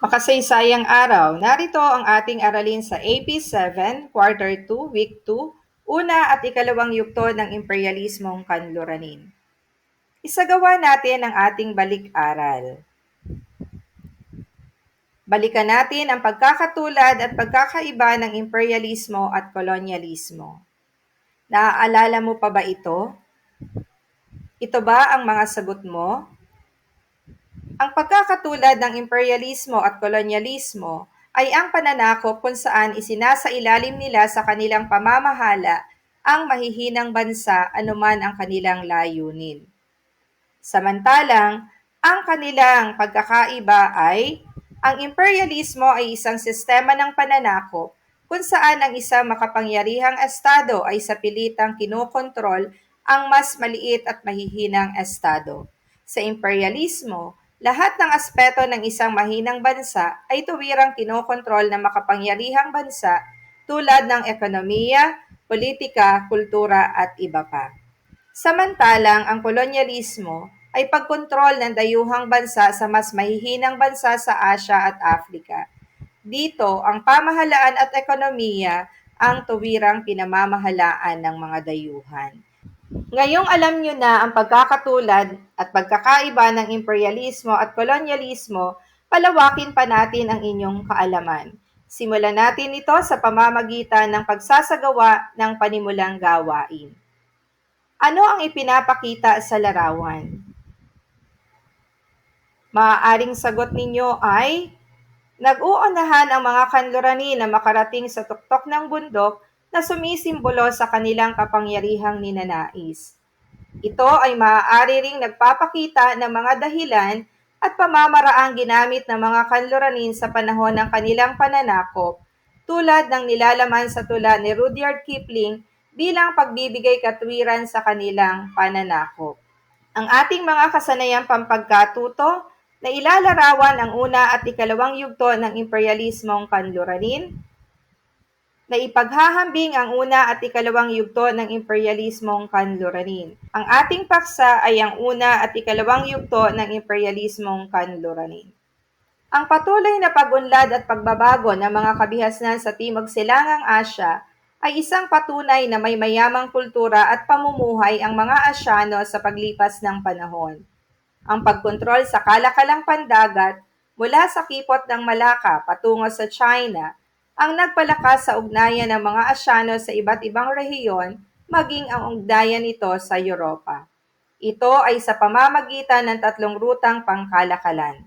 Makasaysayang araw, narito ang ating aralin sa AP7, Quarter 2, Week 2, una at ikalawang yugto ng imperialismong kanluranin. Isagawa natin ang ating balik-aral. Balikan natin ang pagkakatulad at pagkakaiba ng imperialismo at kolonyalismo. Naaalala mo pa ba ito? Ito ba ang mga sagot mo? Ang pagkakatulad ng imperialismo at kolonyalismo ay ang pananakop kung saan isinasailalim nila sa kanilang pamamahala ang mahihinang bansa anuman ang kanilang layunin. Samantalang, ang kanilang pagkakaiba ay ang imperialismo ay isang sistema ng pananakop kung saan ang isang makapangyarihang estado ay sa pilitang kinokontrol ang mas maliit at mahihinang estado. Sa imperialismo, lahat ng aspeto ng isang mahinang bansa ay tuwirang kinokontrol ng makapangyarihang bansa tulad ng ekonomiya, politika, kultura at iba pa. Samantalang ang kolonyalismo ay pagkontrol ng dayuhang bansa sa mas mahihinang bansa sa Asya at Afrika. Dito, ang pamahalaan at ekonomiya ang tuwirang pinamamahalaan ng mga dayuhan. Ngayong alam nyo na ang pagkakatulad at pagkakaiba ng imperialismo at kolonyalismo, palawakin pa natin ang inyong kaalaman. Simulan natin ito sa pamamagitan ng pagsasagawa ng panimulang gawain. Ano ang ipinapakita sa larawan? Maaaring sagot ninyo ay, nag-uunahan ang mga kanlurani na makarating sa tuktok ng bundok na sumisimbolo sa kanilang kapangyarihang ninanais. Ito ay maaari ring nagpapakita ng mga dahilan at pamamaraang ginamit ng mga kanluranin sa panahon ng kanilang pananakop, tulad ng nilalaman sa tula ni Rudyard Kipling bilang pagbibigay katwiran sa kanilang pananakop. Ang ating mga kasanayang pampagkatuto na ilalarawan ang una at ikalawang yugto ng imperialismong kanluranin, na ipaghahambing ang una at ikalawang yugto ng imperialismong kanluranin. Ang ating paksa ay ang una at ikalawang yugto ng imperialismong kanluranin. Ang patuloy na pag-unlad at pagbabago ng mga kabihasnan sa Timog Silangang Asya ay isang patunay na may mayamang kultura at pamumuhay ang mga Asyano sa paglipas ng panahon. Ang pagkontrol sa kalakalang pandagat mula sa kipot ng Malacca patungo sa China ang nagpalakas sa ugnayan ng mga Asyano sa iba't ibang rehiyon, maging ang ugnayan nito sa Europa. Ito ay sa pamamagitan ng tatlong rutang pangkalakalan.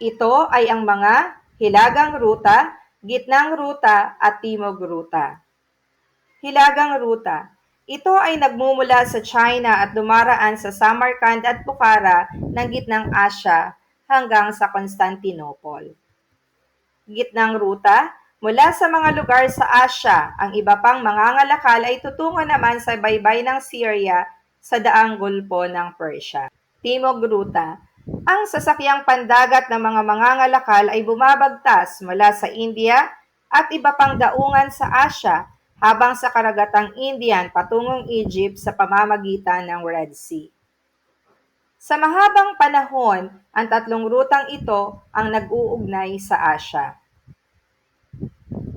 Ito ay ang mga Hilagang Ruta, Gitnang Ruta at Timog Ruta. Hilagang Ruta. Ito ay nagmumula sa China at dumaraan sa Samarkand at Bukhara ng Gitnang Asya hanggang sa Constantinople. Gitnang ruta, mula sa mga lugar sa Asya, ang iba pang mangangalakal ay tutungo naman sa baybay ng Syria sa daang gulpo ng Persia. Timog Ruta. Ang sasakyang pandagat ng mga mangangalakal ay bumabagtas mula sa India at iba pang daungan sa Asya habang sa karagatang Indian patungong Egypt sa pamamagitan ng Red Sea. Sa mahabang panahon, ang tatlong rutang ito ang nag-uugnay sa Asya.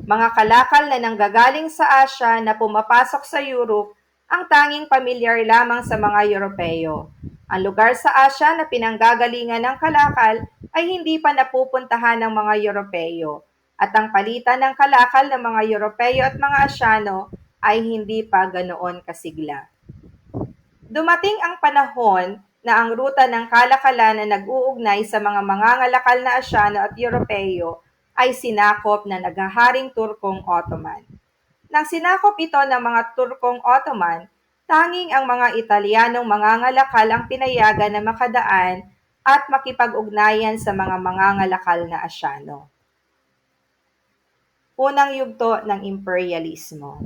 Mga kalakal na nanggagaling sa Asya na pumapasok sa Europe ang tanging pamilyar lamang sa mga Europeo. Ang lugar sa Asya na pinanggagalingan ng kalakal ay hindi pa napupuntahan ng mga Europeo, at ang palitan ng kalakal ng mga Europeo at mga Asyano ay hindi pa ganoon kasigla. Dumating ang panahon na ang ruta ng kalakalan na nag-uugnay sa mga mangangalakal na Asyano at Europeo ay sinakop na naghaharing Turkong Ottoman. Nang sinakop ito ng mga Turkong Ottoman, tanging ang mga Italianong mangangalakal ang pinayagan na makadaan at makipag-ugnayan sa mga mangangalakal na Asyano. Unang yugto ng imperialismo.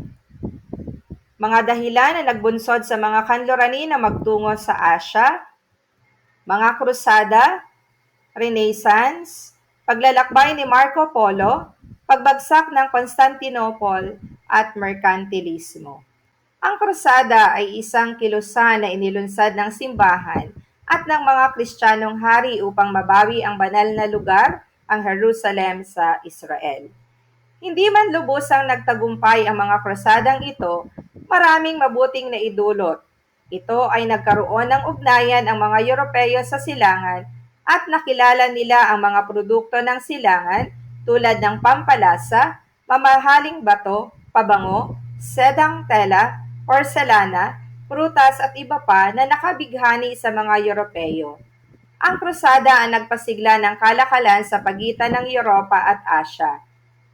Mga dahilan na nagbunsod sa mga kanlurani na magtungo sa Asya, mga krusada, Renaissance, paglalakbay ni Marco Polo, pagbagsak ng Constantinople, at merkantilismo. Ang krusada ay isang kilusan na inilunsad ng simbahan at ng mga Kristiyanong hari upang mabawi ang banal na lugar, ang Jerusalem sa Israel. Hindi man lubusang nagtagumpay ang mga krusadang ito, maraming mabuting naidulot. Ito ay nagkaroon ng ugnayan ang mga Europeo sa silangan at nakilala nila ang mga produkto ng silangan tulad ng pampalasa, mamahaling bato, pabango, sedang tela, porselana, prutas at iba pa na nakabighani sa mga Europeo. Ang krusada ang nagpasigla ng kalakalan sa pagitan ng Europa at Asya.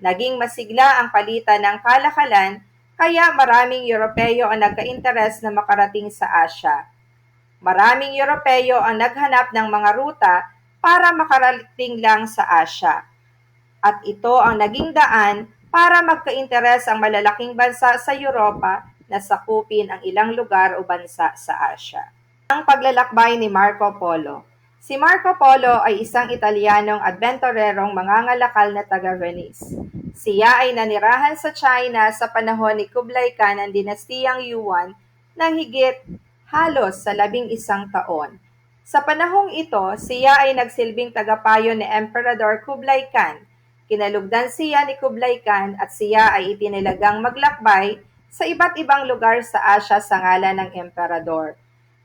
Naging masigla ang palitan ng kalakalan kaya maraming Europeo ang nagka-interes na makarating sa Asya. Maraming Europeo ang naghanap ng mga ruta para makarating lang sa Asya. At ito ang naging daan para magka-interes ang malalaking bansa sa Europa na sakupin ang ilang lugar o bansa sa Asya. Ang paglalakbay ni Marco Polo. Si Marco Polo ay isang Italianong adventurerong mangangalakal na taga-Venice. Siya ay nanirahan sa China sa panahon ni Kublai Khan ng dinastiyang Yuan ng higit halos sa 11 taon. Sa panahong ito, siya ay nagsilbing tagapayo ni Emperador Kublai Khan. Kinalugdan siya ni Kublai Khan at siya ay itinilagang maglakbay sa iba't ibang lugar sa Asya sa ngalan ng emperador.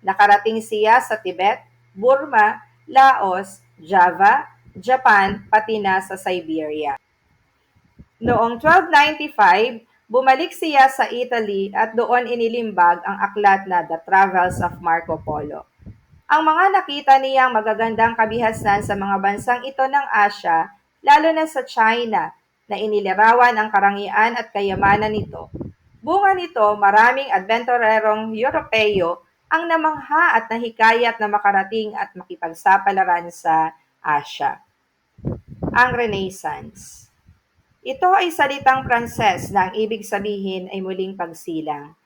Nakarating siya sa Tibet, Burma, Laos, Java, Japan, pati na sa Siberia. Noong 1295, bumalik siya sa Italy at doon inilimbag ang aklat na The Travels of Marco Polo. Ang mga nakita niyang magagandang kabihasnan sa mga bansang ito ng Asya, lalo na sa China, na inilarawan ang karangyaan at kayamanan nito. Bunga nito, maraming adventurerong Europeo ang namangha at nahikayat na makarating at makipagsapalaran sa Asya. Ang Renaissance. Ito ay salitang Pranses na ang ibig sabihin ay muling pagsilang.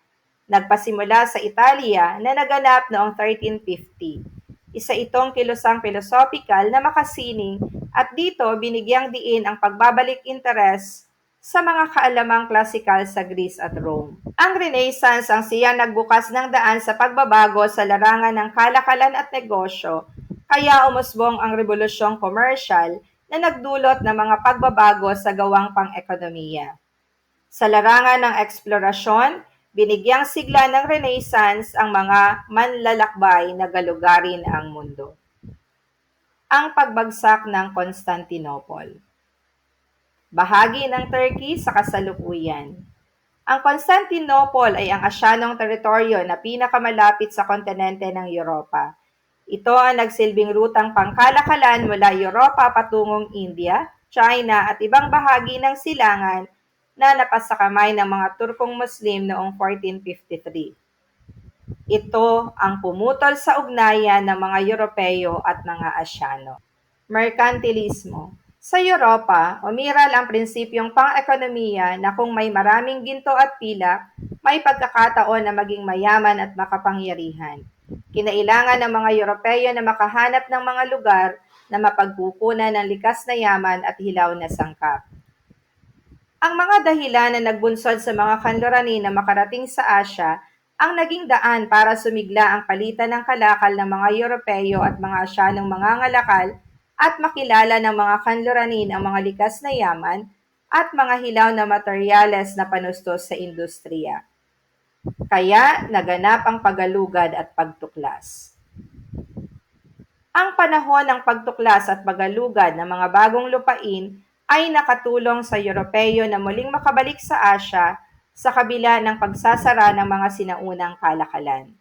Nagpasimula sa Italia na naganap noong 1350. Isa itong kilusang pilosopikal na makasining at dito binigyang diin ang pagbabalik interes sa mga kaalamang klasikal sa Greece at Rome. Ang Renaissance ang siyang nagbukas ng daan sa pagbabago sa larangan ng kalakalan at negosyo, kaya umusbong ang rebolusyong komersyal na nagdulot ng mga pagbabago sa gawang pang-ekonomiya. Sa larangan ng eksplorasyon, binigyang sigla ng Renaissance ang mga manlalakbay na galugarin ang mundo. Ang pagbagsak ng Constantinople. Bahagi ng Turkey sa kasalukuyan. Ang Constantinople ay ang Asyanong teritoryo na pinakamalapit sa kontinente ng Europa. Ito ang nagsilbing rutang pangkalakalan mula Europa patungong India, China at ibang bahagi ng silangan na napasakamay ng mga Turkong Muslim noong 1453. Ito ang pumutol sa ugnayan ng mga Europeo at mga Asyano. Merkantilismo. Sa Europa, umiral ang prinsipyong pang-ekonomiya na kung may maraming ginto at pilak, may pagkakataon na maging mayaman at makapangyarihan. Kinailangan ng mga Europeo na makahanap ng mga lugar na mapagkukunan ng likas na yaman at hilaw na sangkap. Ang mga dahilan na nagbunsod sa mga kanluranin na makarating sa Asya ang naging daan para sumigla ang palitan ng kalakal ng mga Europeo at mga Asyanong mangangalakal at makilala ng mga kanluranin ang mga likas na yaman at mga hilaw na materyales na panustos sa industriya. Kaya naganap ang pagalugad at pagtuklas. Ang panahon ng pagtuklas at pagalugad ng mga bagong lupain ay nakatulong sa Europeo na muling makabalik sa Asya sa kabila ng pagsasara ng mga sinaunang kalakalan.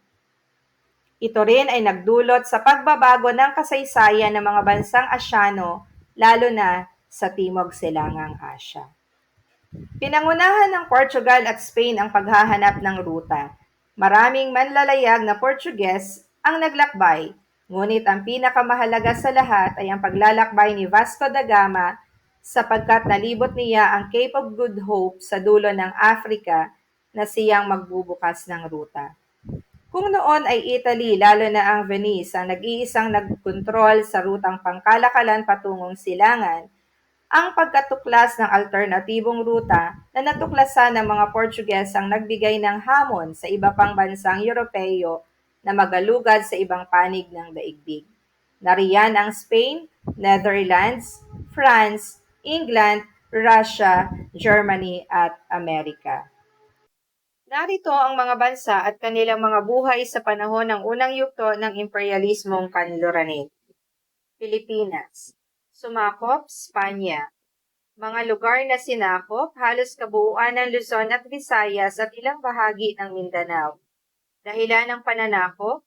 Ito rin ay nagdulot sa pagbabago ng kasaysayan ng mga bansang Asyano, lalo na sa Timog Silangang Asya. Pinangunahan ng Portugal at Spain ang paghahanap ng ruta. Maraming manlalayag na Portuges ang naglakbay, ngunit ang pinakamahalaga sa lahat ay ang paglalakbay ni Vasco da Gama sapagkat nalibot niya ang Cape of Good Hope sa dulo ng Africa na siyang magbubukas ng ruta. Kung noon ay Italy, lalo na ang Venice, ang nag-iisang nagkontrol sa rutang pangkalakalan patungong silangan, ang pagkatuklas ng alternatibong ruta na natuklasan ng mga Portuges ang nagbigay ng hamon sa iba pang bansang Europeo na magalugad sa ibang panig ng daigdig. Nariyan ang Spain, Netherlands, France, England, Russia, Germany at Amerika. Narito ang mga bansa at kanilang mga buhay sa panahon ng unang yugto ng imperialismong kanluranin. Pilipinas. Sumakop, Spanya. Mga lugar na sinakop, halos kabuuan ng Luzon at Visayas at ilang bahagi ng Mindanao. Dahilan ng pananakop,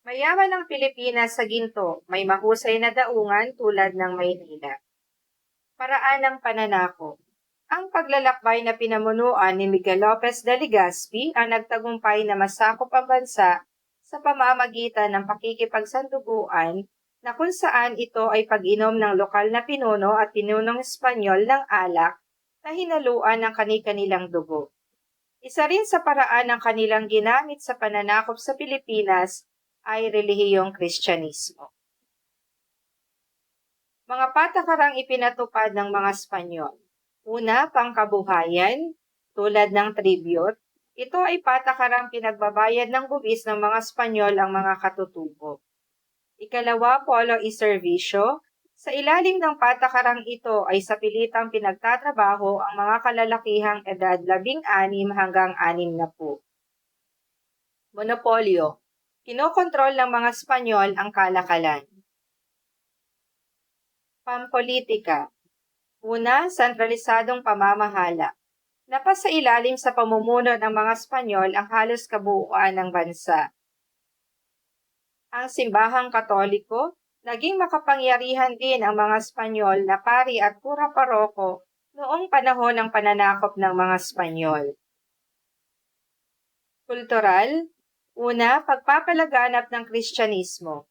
mayaman ang Pilipinas sa ginto, may mahusay na daungan tulad ng Maynila. Paraan ng pananakop. Ang paglalakbay na pinamunuan ni Miguel Lopez de Legazpi ang nagtagumpay na masakop ang bansa sa pamamagitan ng pakikipagsanduguan na kung saan ito ay pag-inom ng lokal na pinuno at pinunong Espanyol ng alak na hinaluan ng kani-kanilang dugo. Isa rin sa paraan ng kanilang ginamit sa pananakop sa Pilipinas ay relihiyong Kristyanismo. Mga patakarang ipinatupad ng mga Espanyol. Una, pangkabuhayan, tulad ng tribute. Ito ay patakarang pinagbabayad ng buwis ng mga Espanyol ang mga katutubo. Ikalawa, polo y servisyo. Sa ilalim ng patakarang ito ay sa pilitang pinagtatrabaho ang mga kalalakihang edad 16 hanggang 60. Monopolyo. Kinokontrol ng mga Espanyol ang kalakalan. Pampolitika. Una, sentralisadong pamamahala. Napasailalim sa pamumuno ng mga Espanyol ang halos kabuuan ng bansa. Ang simbahang Katoliko, naging makapangyarihan din ang mga Espanyol na pari at kura paroko noong panahon ng pananakop ng mga Espanyol. Kultural. Una, pagpapalaganap ng Kristyanismo.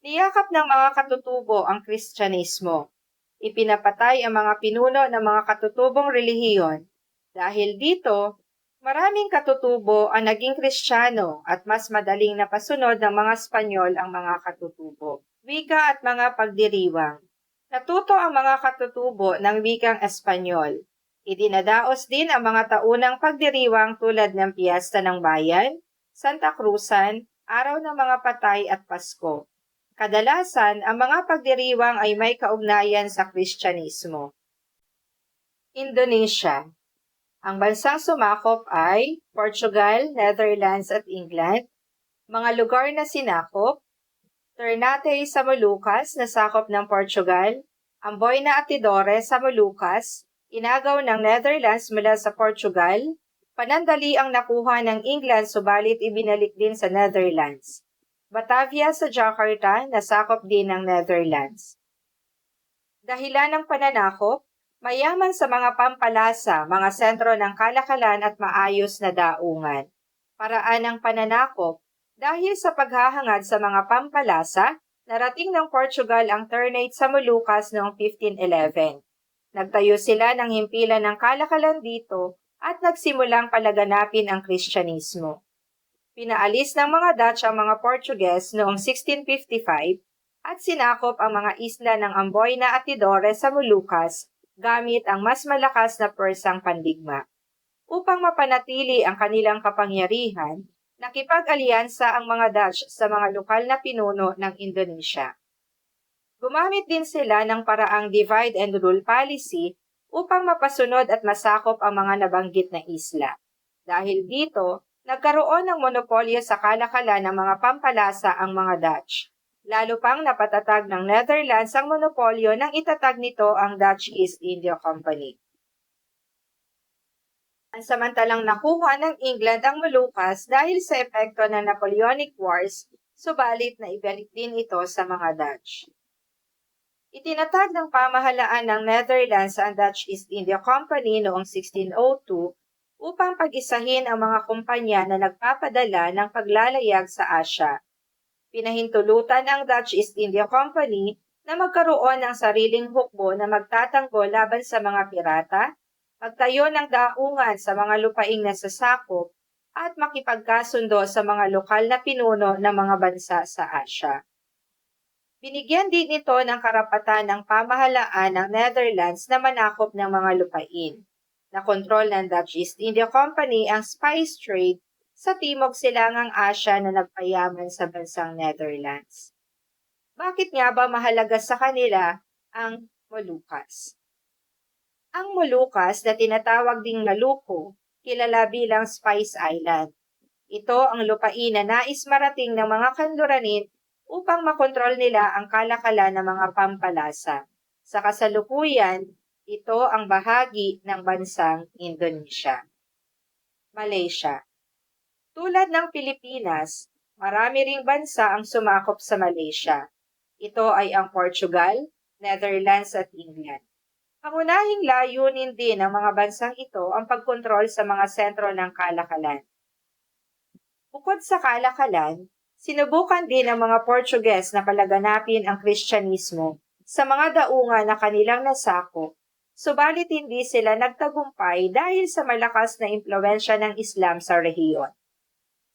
Niyakap ng mga katutubo ang Kristyanismo. Ipinapatay ang mga pinuno ng mga katutubong relihiyon. Dahil dito, maraming katutubo ang naging Kristiyano at mas madaling napasunod ng mga Espanyol ang mga katutubo. Wika at mga pagdiriwang. Natuto ang mga katutubo ng wikang Espanyol. Idinadaos din ang mga taunang pagdiriwang tulad ng Piyesta ng Bayan, Santa Cruzan, Araw ng mga Patay at Pasko. Kadalasan, ang mga pagdiriwang ay may kaugnayan sa Kristyanismo. Indonesia. Ang bansang sumakop ay Portugal, Netherlands at England. Mga lugar na sinakop, Ternate sa Molucas, nasakop ng Portugal. Amboyna at Tidore sa Molucas, inagaw ng Netherlands mula sa Portugal. Panandali ang nakuha ng England subalit ibinalik din sa Netherlands. Batavia sa Jakarta, nasakop din ng Netherlands. Dahilan ng pananakop, mayaman sa mga pampalasa, mga sentro ng kalakalan at maayos na daungan. Paraan ng pananakop, dahil sa paghahangad sa mga pampalasa, narating ng Portugal ang Ternate sa Molucas noong 1511. Nagtayo sila ng himpilan ng kalakalan dito at nagsimulang palaganapin ang Kristyanismo. Pinaalis ng mga Dutch ang mga Portuges noong 1655 at sinakop ang mga isla ng Amboyna at Tidore sa Molucas gamit ang mas malakas na Persang pandigma. Upang mapanatili ang kanilang kapangyarihan, nakipag-alyansa ang mga Dutch sa mga lokal na pinuno ng Indonesia. Gumamit din sila ng paraang divide and rule policy upang mapasunod at masakop ang mga nabanggit na isla. Dahil dito, nagkaroon ng monopolyo sa kalakalan ng mga pampalasa ang mga Dutch. Lalo pang napatatag ng Netherlands ang monopolyo nang itatag nito ang Dutch East India Company. Samantalang nakuha ng England ang Molucas dahil sa epekto ng Napoleonic Wars, subalit na ibalik din ito sa mga Dutch. Itinatag ng pamahalaan ng Netherlands ang Dutch East India Company noong 1602 upang pag-isahin ang mga kumpanya na nagpapadala ng paglalayag sa Asya. Pinahintulutan ang Dutch East India Company na magkaroon ng sariling hukbo na magtatanggol laban sa mga pirata, magtayo ng daungan sa mga lupaing nasasakop, at makipagkasundo sa mga lokal na pinuno ng mga bansa sa Asya. Binigyan din ito ng karapatan ng pamahalaan ng Netherlands na manakop ng mga lupain. Nakontrol ng Dutch East India Company ang spice trade sa Timog Silangang Asya na nagpayaman sa bansang Netherlands. Bakit nga ba mahalaga sa kanila ang Moluccas? Ang Moluccas na tinatawag ding Maluku, kilala bilang Spice Island. Ito ang lupain na nais marating ng mga kanluranin upang makontrol nila ang kalakalan ng mga pampalasa. Sa kasalukuyan, ito ang bahagi ng bansang Indonesia. Malaysia. Tulad ng Pilipinas, marami ring bansa ang sumakop sa Malaysia. Ito ay ang Portugal, Netherlands at England. Pangunahing layunin din ng mga bansang ito ang pagkontrol sa mga sentro ng kalakalan. Bukod sa kalakalan, sinubukan din ng mga Portuges na palaganapin ang Kristyanismo sa mga daungan na kanilang nasakop, subalit hindi sila nagtagumpay dahil sa malakas na impluwensya ng Islam sa rehiyon.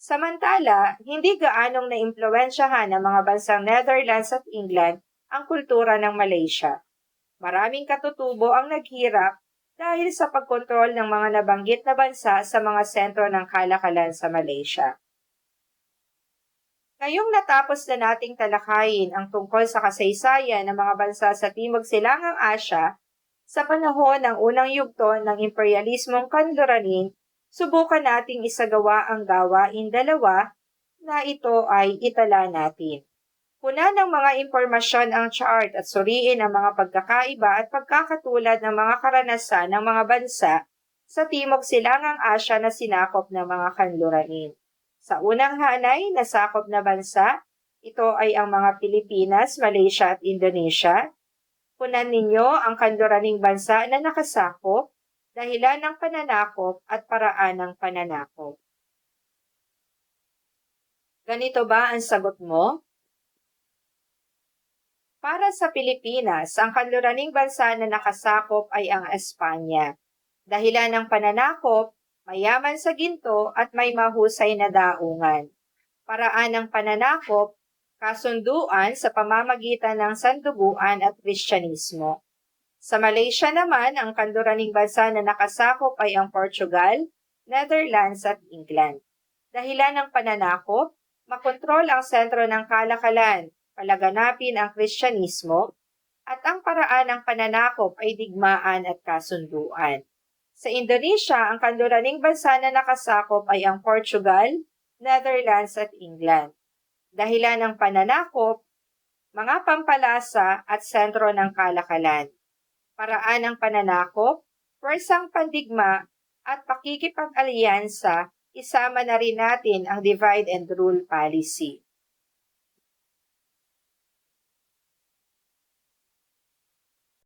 Samantala, hindi gaanong naimpluwensyahan ng mga bansang Netherlands at England ang kultura ng Malaysia. Maraming katutubo ang naghirap dahil sa pagkontrol ng mga nabanggit na bansa sa mga sentro ng kalakalan sa Malaysia. Ngayong natapos na nating talakayin ang tungkol sa kasaysayan ng mga bansa sa Timog Silangang Asya, sa panahon ng unang yugto ng imperialismong kanluranin, subukan nating isagawa ang gawain dalawa na ito ay itala natin. Punan ng mga impormasyon ang chart at suriin ang mga pagkakaiba at pagkakatulad ng mga karanasan ng mga bansa sa Timog Silangang Asya na sinakop ng mga kanluranin. Sa unang hanay na sakop na bansa, ito ay ang mga Pilipinas, Malaysia at Indonesia. Punan ninyo ang kanluraning bansa na nakasakop, dahilan ng pananakop at paraan ng pananakop. Ganito ba ang sagot mo? Para sa Pilipinas, ang kanluraning bansa na nakasakop ay ang Espanya. Dahilan ng pananakop, mayaman sa ginto at may mahusay na daungan. Paraan ng pananakop, kasunduan sa pamamagitan ng sanduguan at Kristyanismo. Sa Malaysia naman, ang kanluraning bansa na nakasakop ay ang Portugal, Netherlands at England. Dahilan ng pananakop, makontrol ang sentro ng kalakalan, palaganapin ang Kristyanismo, at ang paraan ng pananakop ay digmaan at kasunduan. Sa Indonesia, ang kanluraning bansa na nakasakop ay ang Portugal, Netherlands at England. Dahilan ng pananakop, mga pampalasa at sentro ng kalakalan. Paraan ng pananakop, pwersang pandigma at pakikipag-alyansa, isama na rin natin ang divide and rule policy.